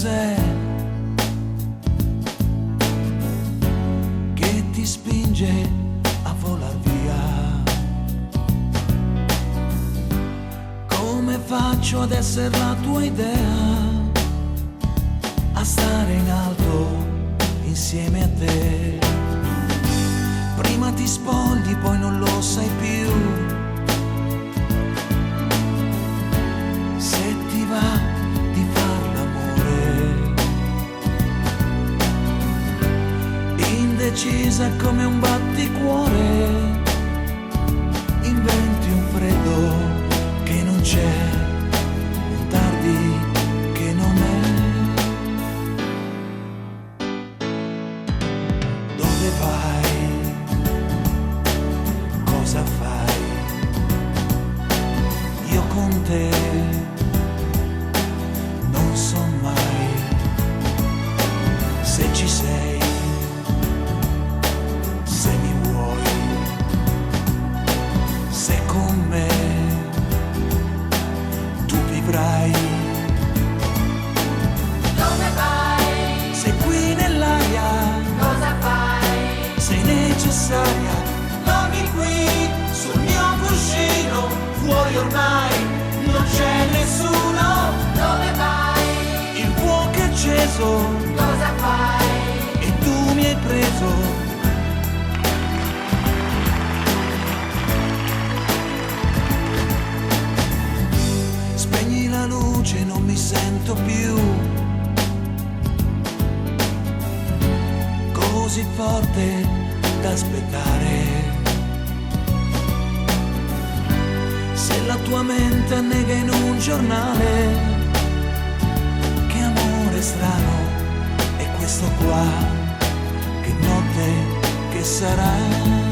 cos'è che ti spinge a volar via? Come faccio ad essere la tua idea, a stare in alto insieme a te? Prima ti spogli, poi non lo sai più. Se ti va di far l'amore, indecisa come un batticuore, inventi un freddo che non c'è, un tardi che non è. Dove vai? Cosa fai? Io con te non so mai se ci sei, se mi vuoi, se con me tu vivrai. Dove vai? Sei qui nell'aria, Cosa fai? sei necessaria. Dormi qui sul mio cuscino, fuori ormai non c'è nessuno. Dove vai? Il fuoco è acceso Cosa fai? e tu mi hai preso. Spegni la luce, non mi sento più così forte da aspettare. Se la tua mente annega in un giornale, che amore strano è questo qua, che notte che sarà.